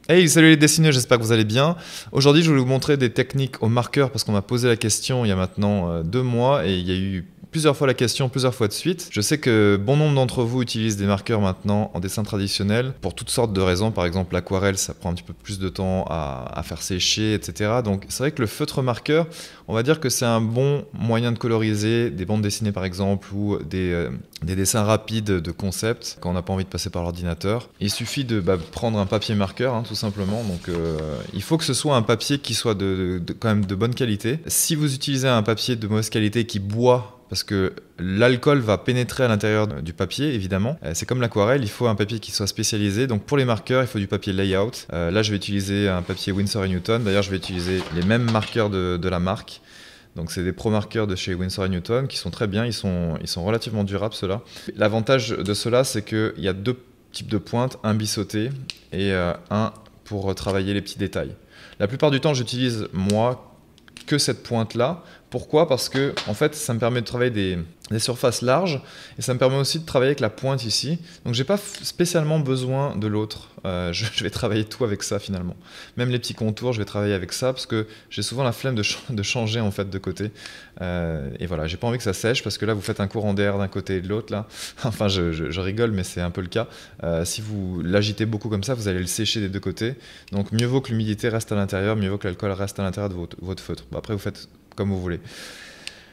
Hey, salut les dessineurs, j'espère que vous allez bien. Aujourd'hui, je voulais vous montrer des techniques au marqueur parce qu'on m'a posé la question il y a maintenant 2 mois et il y a eu plusieurs fois la question, plusieurs fois de suite. Je sais que bon nombre d'entre vous utilisent des marqueurs maintenant en dessin traditionnel pour toutes sortes de raisons. Par exemple, l'aquarelle, ça prend un petit peu plus de temps à faire sécher, etc. Donc, c'est vrai que le feutre marqueur, on va dire que c'est un bon moyen de coloriser des bandes dessinées par exemple ou des dessins rapides de concept quand on n'a pas envie de passer par l'ordinateur. Il suffit de prendre un papier marqueur, tout simplement. Donc, il faut que ce soit un papier qui soit quand même de bonne qualité. Si vous utilisez un papier de mauvaise qualité qui boit, parce que l'alcool va pénétrer à l'intérieur du papier, évidemment. C'est comme l'aquarelle, il faut un papier qui soit spécialisé. Donc pour les marqueurs, il faut du papier layout. Là, je vais utiliser un papier Winsor & Newton. D'ailleurs, je vais utiliser les mêmes marqueurs de la marque. Donc c'est des pro marqueurs de chez Winsor & Newton qui sont très bien, ils sont relativement durables ceux-là. L'avantage de ceux-là, c'est qu'il y a deux types de pointes, un biseauté et un pour travailler les petits détails. La plupart du temps, j'utilise moi que cette pointe-là. Pourquoi ? Parce que en fait, ça me permet de travailler des surfaces larges et ça me permet aussi de travailler avec la pointe ici. Donc j'ai pas spécialement besoin de l'autre. Je vais travailler tout avec ça finalement. Même les petits contours, je vais travailler avec ça parce que j'ai souvent la flemme de changer en fait de côté. Et voilà, j'ai pas envie que ça sèche parce que là vous faites un courant d'air d'un côté et de l'autre là. Enfin, je rigole, mais c'est un peu le cas. Si vous l'agitez beaucoup comme ça, vous allez le sécher des deux côtés. Donc mieux vaut que l'humidité reste à l'intérieur, mieux vaut que l'alcool reste à l'intérieur de votre feutre. Bon, après vous faites comme vous voulez.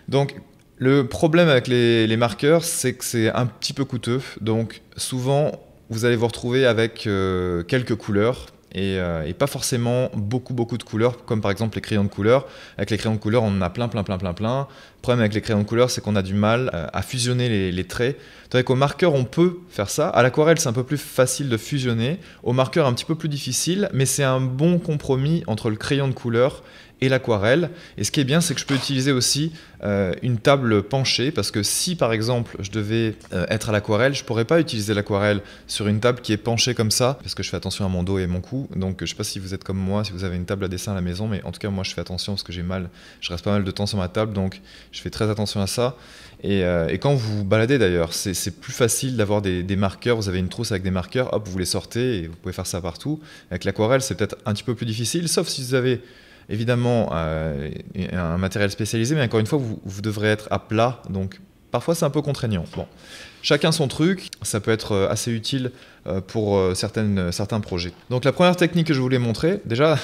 Donc le problème avec les marqueurs, c'est que c'est un petit peu coûteux. Donc souvent, vous allez vous retrouver avec quelques couleurs et pas forcément beaucoup de couleurs, comme par exemple les crayons de couleur. Avec les crayons de couleur, on en a plein. Le problème avec les crayons de couleur, c'est qu'on a du mal à fusionner les traits. Tandis qu'au marqueur, on peut faire ça. À l'aquarelle, c'est un peu plus facile de fusionner. Au marqueur, un petit peu plus difficile, mais c'est un bon compromis entre le crayon de couleur et l'aquarelle. Et ce qui est bien, c'est que je peux utiliser aussi une table penchée, parce que si par exemple je devais être à l'aquarelle, je pourrais pas utiliser l'aquarelle sur une table qui est penchée comme ça, parce que je fais attention à mon dos et mon cou. Donc je sais pas si vous êtes comme moi, si vous avez une table à dessin à la maison, mais en tout cas moi je fais attention parce que j'ai mal, je reste pas mal de temps sur ma table, donc je fais très attention à ça. Et quand vous vous baladez d'ailleurs, c'est plus facile d'avoir des marqueurs. Vous avez une trousse avec des marqueurs, hop, vous les sortez et vous pouvez faire ça partout. Avec l'aquarelle, c'est peut-être un petit peu plus difficile, sauf si vous avez évidemment un matériel spécialisé, mais encore une fois, vous devrez être à plat, donc parfois c'est un peu contraignant. Bon, chacun son truc, ça peut être assez utile pour certains projets. Donc la première technique que je voulais montrer, déjà,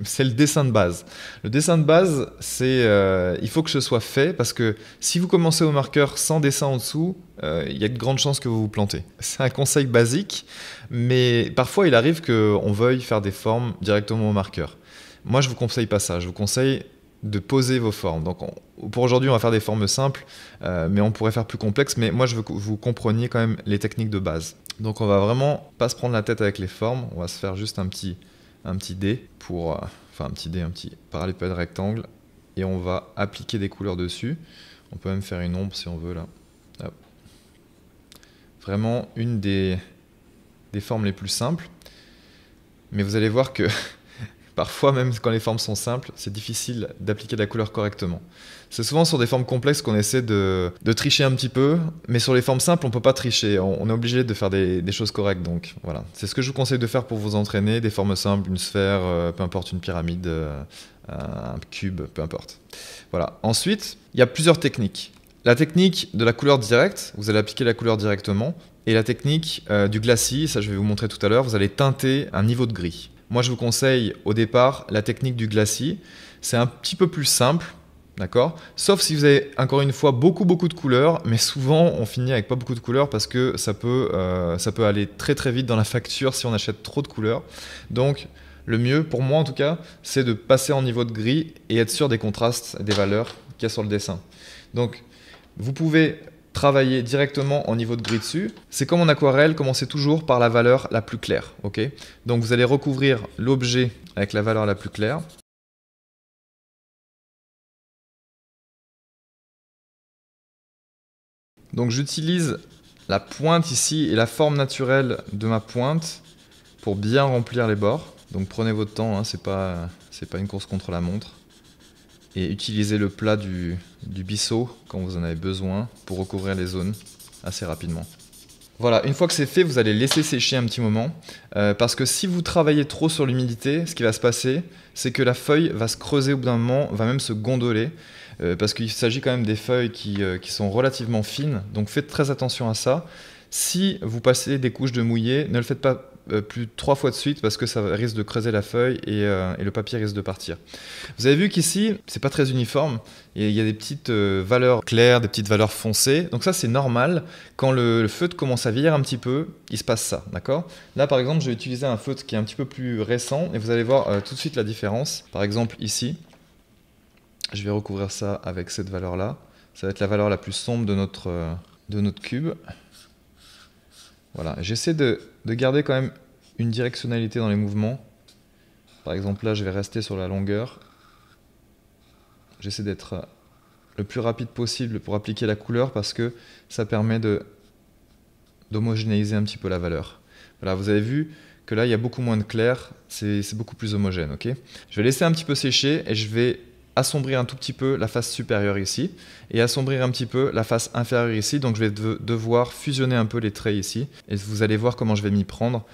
c'est le dessin de base. Le dessin de base, il faut que ce soit fait, parce que si vous commencez au marqueur sans dessin en dessous, il y a de grandes chances que vous vous plantez. C'est un conseil basique, mais parfois il arrive qu'on veuille faire des formes directement au marqueur. Moi, je ne vous conseille pas ça. Je vous conseille de poser vos formes. Donc, pour aujourd'hui, on va faire des formes simples, mais on pourrait faire plus complexe. Mais moi, je veux que vous compreniez quand même les techniques de base. Donc, on va vraiment pas se prendre la tête avec les formes. On va se faire juste un petit dé un petit parallépipède rectangle, et on va appliquer des couleurs dessus. On peut même faire une ombre si on veut là. Hop. Vraiment une des formes les plus simples. Mais vous allez voir que parfois, même quand les formes sont simples, c'est difficile d'appliquer de la couleur correctement. C'est souvent sur des formes complexes qu'on essaie de tricher un petit peu, mais sur les formes simples, on ne peut pas tricher. On est obligé de faire des choses correctes. Donc voilà, c'est ce que je vous conseille de faire pour vous entraîner. Des formes simples, une sphère, peu importe, une pyramide, un cube, peu importe. Voilà. Ensuite, il y a plusieurs techniques. La technique de la couleur directe, vous allez appliquer la couleur directement. Et la technique du glacis, ça je vais vous montrer tout à l'heure, vous allez teinter un niveau de gris. Moi, je vous conseille au départ la technique du glacis. C'est un petit peu plus simple, d'accord ? Sauf si vous avez, encore une fois, beaucoup de couleurs, mais souvent, on finit avec pas beaucoup de couleurs parce que ça peut aller très vite dans la facture si on achète trop de couleurs. Donc, le mieux, pour moi en tout cas, c'est de passer en niveau de gris et être sûr des contrastes, des valeurs qu'il y a sur le dessin. Donc, vous pouvez travailler directement en niveau de gris dessus. C'est comme en aquarelle, commencez toujours par la valeur la plus claire. Okay ? Donc vous allez recouvrir l'objet avec la valeur la plus claire. Donc j'utilise la pointe ici et la forme naturelle de ma pointe pour bien remplir les bords. Donc prenez votre temps, c'est pas une course contre la montre. Et utilisez le plat du bisseau quand vous en avez besoin pour recouvrir les zones assez rapidement. Voilà, une fois que c'est fait, vous allez laisser sécher un petit moment. Parce que si vous travaillez trop sur l'humidité, ce qui va se passer, c'est que la feuille va se creuser au bout d'un moment, va même se gondoler. Parce qu'il s'agit quand même des feuilles qui sont relativement fines. Donc faites très attention à ça. Si vous passez des couches de mouillé, ne le faites pas plus de 3 fois de suite parce que ça risque de creuser la feuille et le papier risque de partir. Vous avez vu qu'ici, c'est pas très uniforme. Et il y a des petites valeurs claires, des petites valeurs foncées. Donc ça, c'est normal. Quand le feutre commence à vieillir un petit peu, il se passe ça, d'accord? Là, par exemple, je vais utiliser un feutre qui est un petit peu plus récent et vous allez voir tout de suite la différence. Par exemple, ici, je vais recouvrir ça avec cette valeur-là. Ça va être la valeur la plus sombre de notre cube. Voilà, j'essaie de garder quand même une directionnalité dans les mouvements. Par exemple, là, je vais rester sur la longueur. J'essaie d'être le plus rapide possible pour appliquer la couleur parce que ça permet d'homogénéiser un petit peu la valeur. Voilà, vous avez vu que là, il y a beaucoup moins de clair, c'est beaucoup plus homogène. Ok, je vais laisser un petit peu sécher et je vais assombrir un tout petit peu la face supérieure ici et assombrir un petit peu la face inférieure ici. Donc je vais devoir fusionner un peu les traits ici et vous allez voir comment je vais m'y prendre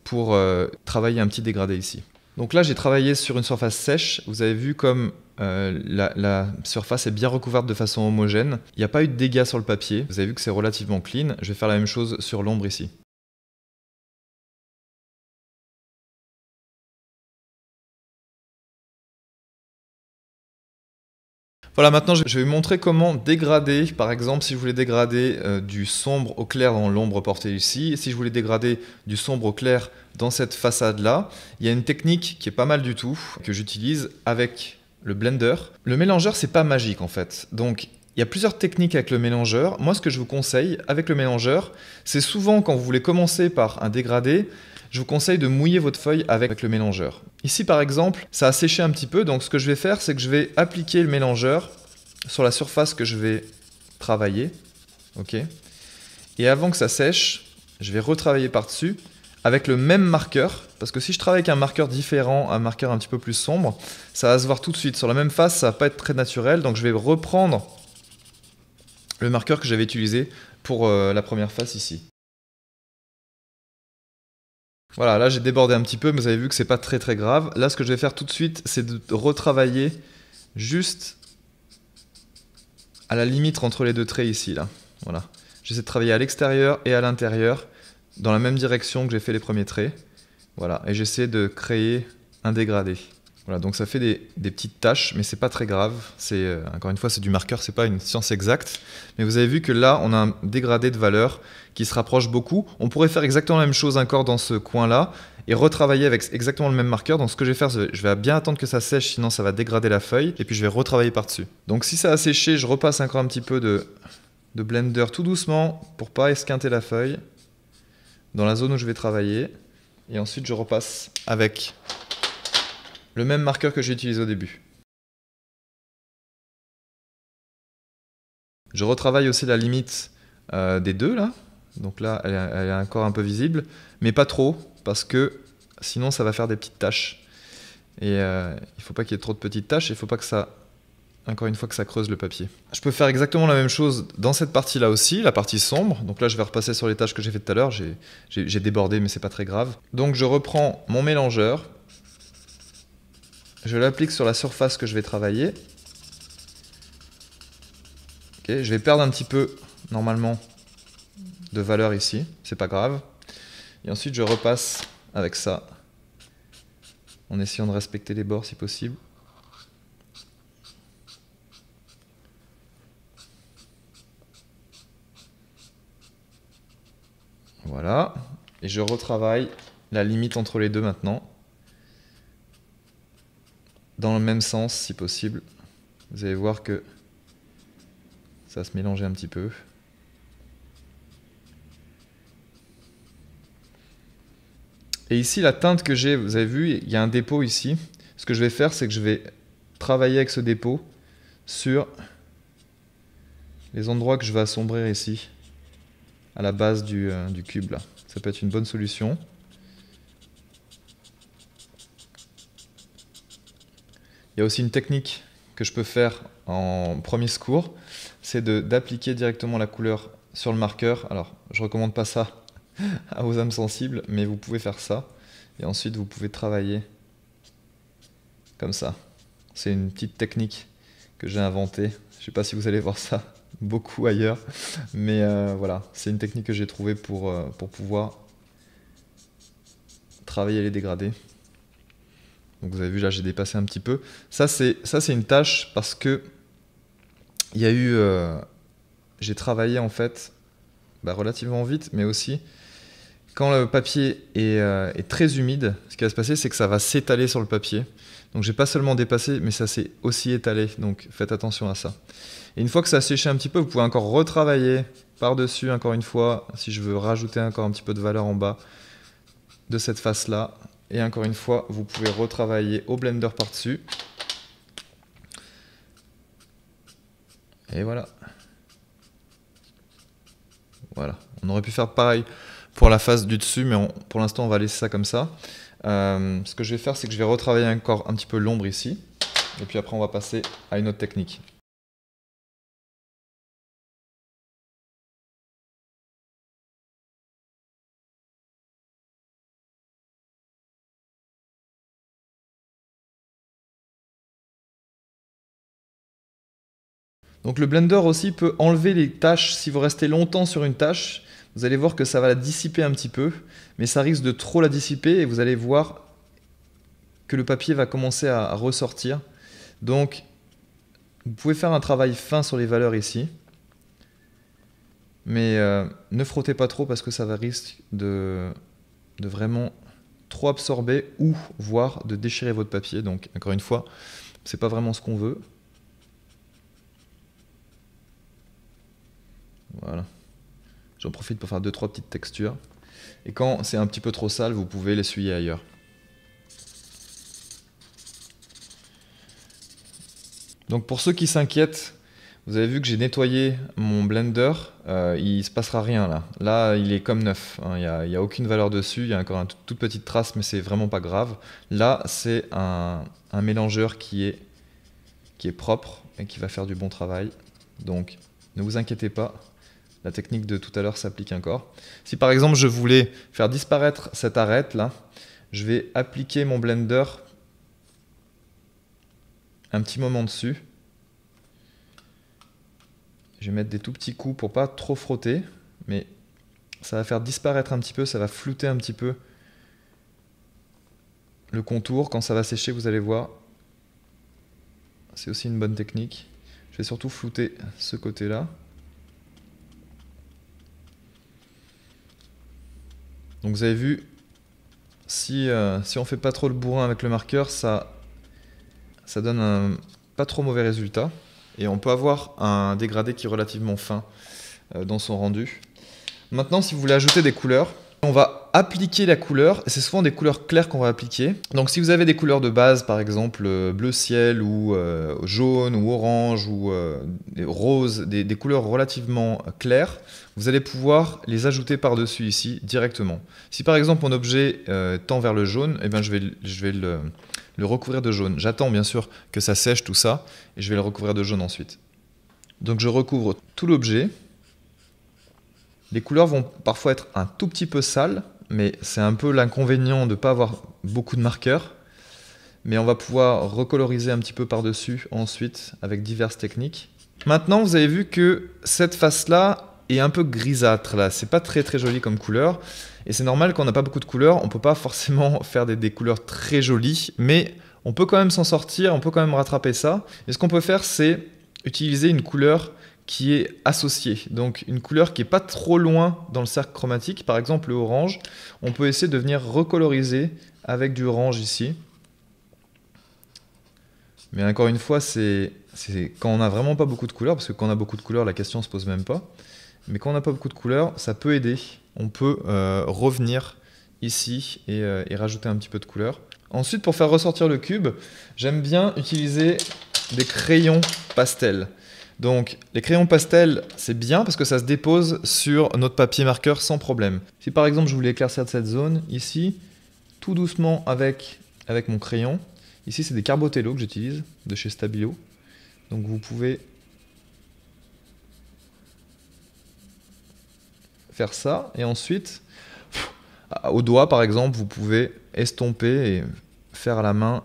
pour travailler un petit dégradé ici. Donc là j'ai travaillé sur une surface sèche, vous avez vu comme la surface est bien recouverte de façon homogène, il n'y a pas eu de dégâts sur le papier, vous avez vu que c'est relativement clean. Je vais faire la même chose sur l'ombre ici. Voilà, maintenant je vais vous montrer comment dégrader, par exemple si je voulais dégrader du sombre au clair dans l'ombre portée ici, et si je voulais dégrader du sombre au clair dans cette façade-là, il y a une technique qui est pas mal du tout, que j'utilise avec le blender. Le mélangeur, c'est pas magique en fait, donc il y a plusieurs techniques avec le mélangeur. Moi, ce que je vous conseille avec le mélangeur, c'est souvent quand vous voulez commencer par un dégradé, je vous conseille de mouiller votre feuille avec le mélangeur. Ici par exemple, ça a séché un petit peu, donc ce que je vais faire, c'est que je vais appliquer le mélangeur sur la surface que je vais travailler. Ok. Et avant que ça sèche, je vais retravailler par-dessus avec le même marqueur, parce que si je travaille avec un marqueur différent, un marqueur un petit peu plus sombre, ça va se voir tout de suite. Sur la même face, ça va pas être très naturel, donc je vais reprendre le marqueur que j'avais utilisé pour la première face ici. Voilà, là j'ai débordé un petit peu, mais vous avez vu que c'est pas très très grave. Là, ce que je vais faire tout de suite, c'est de retravailler juste à la limite entre les deux traits ici, là. Voilà. J'essaie de travailler à l'extérieur et à l'intérieur, dans la même direction que j'ai fait les premiers traits. Voilà, et j'essaie de créer un dégradé. Voilà, donc ça fait des petites taches, mais c'est pas très grave. Encore une fois, c'est du marqueur, c'est pas une science exacte. Mais vous avez vu que là, on a un dégradé de valeur qui se rapproche beaucoup. On pourrait faire exactement la même chose encore dans ce coin-là et retravailler avec exactement le même marqueur. Donc ce que je vais faire, je vais bien attendre que ça sèche, sinon ça va dégrader la feuille. Et puis je vais retravailler par-dessus. Donc si ça a séché, je repasse encore un petit peu de blender tout doucement pour pas esquinter la feuille dans la zone où je vais travailler. Et ensuite, je repasse avec le même marqueur que j'ai utilisé au début. Je retravaille aussi la limite des deux là. Donc là, elle est encore un peu visible, mais pas trop, parce que sinon ça va faire des petites taches. Et il ne faut pas qu'il y ait trop de petites taches, il ne faut pas que ça, encore une fois, que ça creuse le papier. Je peux faire exactement la même chose dans cette partie-là aussi, la partie sombre. Donc là, je vais repasser sur les tâches que j'ai fait tout à l'heure. J'ai débordé, mais c'est pas très grave. Donc je reprends mon mélangeur. Je l'applique sur la surface que je vais travailler. Okay, je vais perdre un petit peu, normalement, de valeur ici. C'est pas grave. Et ensuite, je repasse avec ça, en essayant de respecter les bords si possible. Voilà. Et je retravaille la limite entre les deux maintenant. Dans le même sens, si possible. Vous allez voir que ça va se mélanger un petit peu. Et ici, la teinte que j'ai, vous avez vu, il y a un dépôt ici. Ce que je vais faire, c'est que je vais travailler avec ce dépôt sur les endroits que je vais assombrir ici, à la base du cube là. Ça peut être une bonne solution. Il y a aussi une technique que je peux faire en premier secours, c'est d'appliquer directement la couleur sur le marqueur. Alors, je recommande pas ça aux âmes sensibles, mais vous pouvez faire ça. Et ensuite, vous pouvez travailler comme ça. C'est une petite technique que j'ai inventée. Je sais pas si vous allez voir ça beaucoup ailleurs, mais voilà, c'est une technique que j'ai trouvée pour pouvoir travailler les dégradés. Donc vous avez vu là, j'ai dépassé un petit peu. Ça c'est une tâche parce que il y a eu, j'ai travaillé en fait relativement vite, mais aussi quand le papier est très humide, ce qui va se passer, c'est que ça va s'étaler sur le papier. Donc j'ai pas seulement dépassé, mais ça s'est aussi étalé. Donc faites attention à ça. Et une fois que ça a séché un petit peu, vous pouvez encore retravailler par-dessus, encore une fois, si je veux rajouter encore un petit peu de valeur en bas de cette face-là. Et encore une fois, vous pouvez retravailler au blender par-dessus. Et voilà. Voilà. On aurait pu faire pareil pour la face du dessus, mais pour l'instant, on va laisser ça comme ça. Ce que je vais faire, c'est que je vais retravailler encore un petit peu l'ombre ici. Et puis après, on va passer à une autre technique. Donc le blender aussi peut enlever les taches. Si vous restez longtemps sur une tâche, vous allez voir que ça va la dissiper un petit peu, mais ça risque de trop la dissiper et vous allez voir que le papier va commencer à ressortir. Donc vous pouvez faire un travail fin sur les valeurs ici, mais ne frottez pas trop parce que ça va risquer de vraiment trop absorber ou voire de déchirer votre papier. Donc encore une fois, c'est pas vraiment ce qu'on veut. Voilà. J'en profite pour faire 2-3 petites textures. Et quand c'est un petit peu trop sale, vous pouvez l'essuyer ailleurs. Donc pour ceux qui s'inquiètent, vous avez vu que j'ai nettoyé mon blender. Il ne se passera rien là. Là, il est comme neuf. Il n'y a aucune valeur dessus. Il y a encore une toute petite trace, mais c'est vraiment pas grave. Là, c'est un mélangeur qui est propre et qui va faire du bon travail. Donc ne vous inquiétez pas. La technique de tout à l'heure s'applique encore. Si par exemple je voulais faire disparaître cette arête là, je vais appliquer mon blender un petit moment dessus. Je vais mettre des tout petits coups pour pas trop frotter, mais ça va faire disparaître un petit peu, ça va flouter un petit peu le contour. Quand ça va sécher, vous allez voir, c'est aussi une bonne technique. Je vais surtout flouter ce côté-là. Donc vous avez vu, si on fait pas trop le bourrin avec le marqueur, ça donne un pas trop mauvais résultat. Et on peut avoir un dégradé qui est relativement fin dans son rendu. Maintenant, si vous voulez ajouter des couleurs, on va appliquer la couleur. Et c'est souvent des couleurs claires qu'on va appliquer. Donc si vous avez des couleurs de base, par exemple bleu ciel ou jaune ou orange ou rose, des couleurs relativement claires, vous allez pouvoir les ajouter par-dessus ici directement. Si par exemple mon objet tend vers le jaune, eh bien, je vais le recouvrir de jaune. J'attends bien sûr que ça sèche tout ça et je vais le recouvrir de jaune ensuite. Donc je recouvre tout l'objet. Les couleurs vont parfois être un tout petit peu sales, mais c'est un peu l'inconvénient de ne pas avoir beaucoup de marqueurs. Mais on va pouvoir recoloriser un petit peu par-dessus ensuite avec diverses techniques. Maintenant, vous avez vu que cette face-là est un peu grisâtre. Là, c'est pas très très joli comme couleur. Et c'est normal quand on n'a pas beaucoup de couleurs, on ne peut pas forcément faire des couleurs très jolies, mais on peut quand même s'en sortir, on peut quand même rattraper ça. Et ce qu'on peut faire, c'est utiliser une couleur qui est associée. Donc une couleur qui n'est pas trop loin dans le cercle chromatique, par exemple le orange. On peut essayer de venir recoloriser avec du orange ici. Mais encore une fois, c'est quand on n'a vraiment pas beaucoup de couleurs, parce que quand on a beaucoup de couleurs, la question ne se pose même pas. Mais quand on n'a pas beaucoup de couleurs, ça peut aider. On peut revenir ici et rajouter un petit peu de couleur. Ensuite, pour faire ressortir le cube, j'aime bien utiliser des crayons pastels. Donc les crayons pastels, c'est bien parce que ça se dépose sur notre papier marqueur sans problème. Si par exemple je voulais éclaircir cette zone ici, tout doucement avec mon crayon, ici c'est des Carbotello que j'utilise de chez Stabilo, Donc vous pouvez faire ça et ensuite au doigt par exemple vous pouvez estomper et faire à la main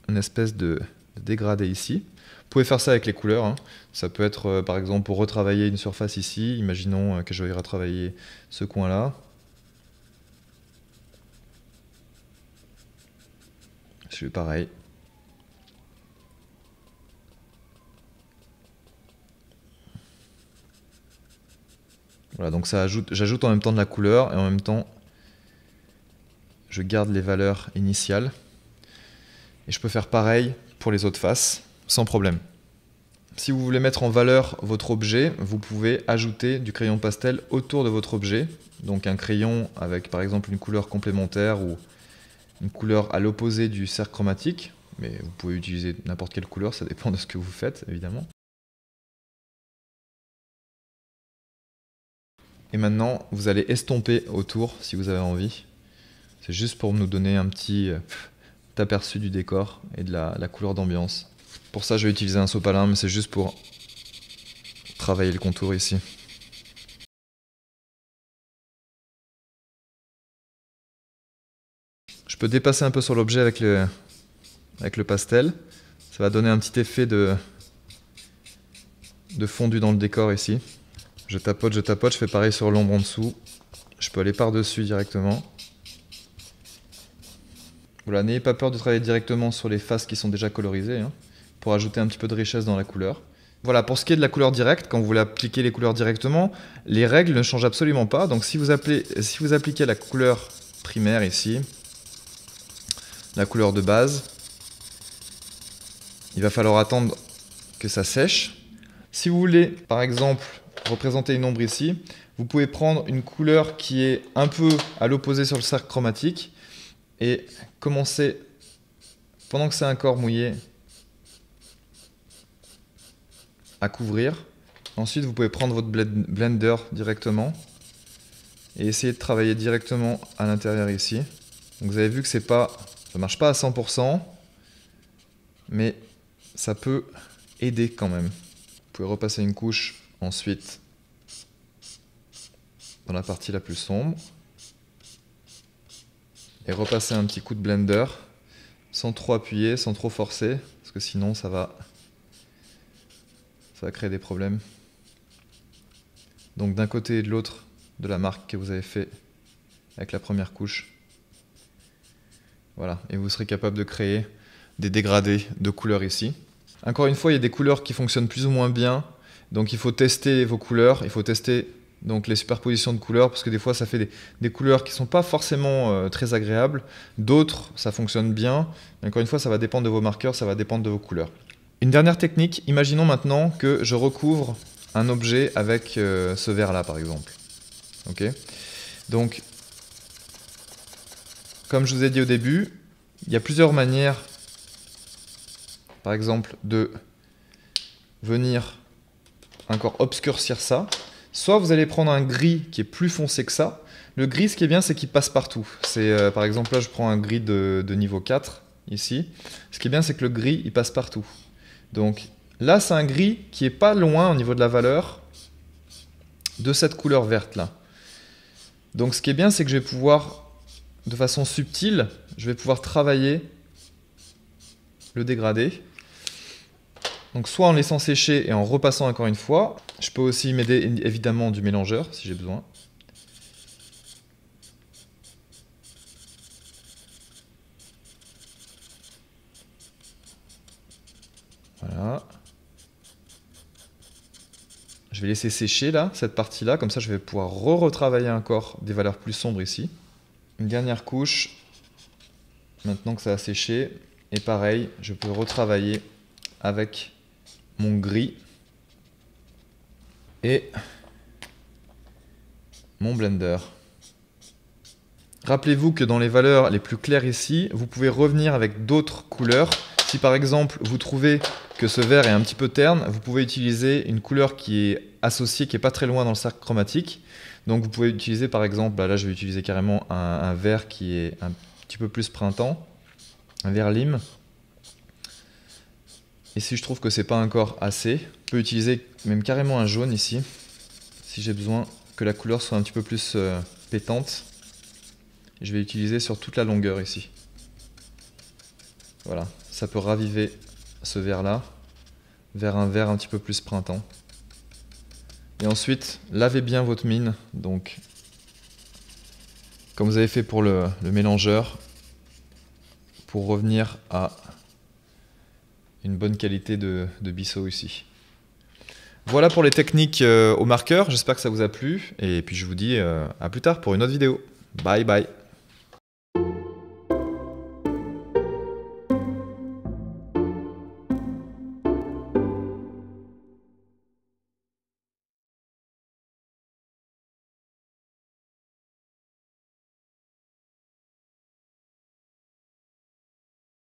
une espèce de dégradé ici. Vous pouvez faire ça avec les couleurs, hein. Ça peut être par exemple pour retravailler une surface ici, imaginons que je vais retravailler ce coin là. Je fais pareil. Voilà, donc j'ajoute en même temps de la couleur et en même temps je garde les valeurs initiales. Et je peux faire pareil pour les autres faces, sans problème. Si vous voulez mettre en valeur votre objet, vous pouvez ajouter du crayon pastel autour de votre objet. Donc un crayon avec par exemple une couleur complémentaire ou une couleur à l'opposé du cercle chromatique. Mais vous pouvez utiliser n'importe quelle couleur, ça dépend de ce que vous faites évidemment. Et maintenant, vous allez estomper autour si vous avez envie. C'est juste pour nous donner un petit aperçu du décor et de la couleur d'ambiance. Pour ça, je vais utiliser un sopalin, mais c'est juste pour travailler le contour ici. Je peux dépasser un peu sur l'objet avec le pastel. Ça va donner un petit effet de fondu dans le décor ici. Je tapote, je fais pareil sur l'ombre en dessous. Je peux aller par-dessus directement. Voilà, n'ayez pas peur de travailler directement sur les faces qui sont déjà colorisées, hein, pour ajouter un petit peu de richesse dans la couleur. Voilà, pour ce qui est de la couleur directe, quand vous voulez appliquer les couleurs directement, les règles ne changent absolument pas. Donc si vous appliquez la couleur primaire ici, la couleur de base, il va falloir attendre que ça sèche. Si vous voulez, par exemple, représenter une ombre ici, vous pouvez prendre une couleur qui est un peu à l'opposé sur le cercle chromatique et commencer, pendant que c'est encore mouillé, à couvrir. Ensuite, vous pouvez prendre votre blender directement et essayer de travailler directement à l'intérieur ici. Donc vous avez vu que ça marche pas à 100%, mais ça peut aider quand même. Vous pouvez repasser une couche ensuite dans la partie la plus sombre et repasser un petit coup de blender sans trop appuyer, sans trop forcer, parce que sinon ça va créer des problèmes. Donc d'un côté et de l'autre de la marque que vous avez fait avec la première couche. Voilà, et vous serez capable de créer des dégradés de couleurs ici. Encore une fois, il y a des couleurs qui fonctionnent plus ou moins bien, donc il faut tester vos couleurs, il faut tester donc les superpositions de couleurs, parce que des fois ça fait des couleurs qui ne sont pas forcément très agréables, d'autres ça fonctionne bien, mais encore une fois ça va dépendre de vos marqueurs, ça va dépendre de vos couleurs. Une dernière technique, imaginons maintenant que je recouvre un objet avec ce verre là par exemple. Okay, donc comme je vous ai dit au début, il y a plusieurs manières, par exemple, de venir encore obscurcir ça. Soit vous allez prendre un gris qui est plus foncé que ça. Le gris, ce qui est bien, c'est qu'il passe partout. C'est par exemple, là, je prends un gris de niveau 4, ici. Ce qui est bien, c'est que le gris, il passe partout. Donc là, c'est un gris qui est pas loin au niveau de la valeur de cette couleur verte-là. Donc ce qui est bien, c'est que je vais pouvoir, de façon subtile, je vais pouvoir travailler le dégradé. Donc soit en laissant sécher et en repassant encore une fois. Je peux aussi m'aider évidemment du mélangeur si j'ai besoin. Voilà. Je vais laisser sécher là, cette partie-là, comme ça je vais pouvoir retravailler encore des valeurs plus sombres ici. Une dernière couche, maintenant que ça a séché, et pareil, je peux retravailler avec mon gris et mon blender. Rappelez-vous que dans les valeurs les plus claires ici, vous pouvez revenir avec d'autres couleurs. Si par exemple vous trouvez que ce vert est un petit peu terne, vous pouvez utiliser une couleur qui est associée, qui n'est pas très loin dans le cercle chromatique. Donc vous pouvez utiliser par exemple, là je vais utiliser carrément un vert qui est un petit peu plus printemps, un vert lime. Et si je trouve que c'est pas encore assez, je peux utiliser même carrément un jaune ici, si j'ai besoin que la couleur soit un petit peu plus pétante. Je vais l'utiliser sur toute la longueur ici. Voilà, ça peut raviver ce vert-là vers un vert un petit peu plus printemps. Et ensuite, lavez bien votre mine, donc comme vous avez fait pour le mélangeur, pour revenir à une bonne qualité de biseau ici. Voilà pour les techniques au marqueur, j'espère que ça vous a plu, et puis je vous dis à plus tard pour une autre vidéo. Bye bye.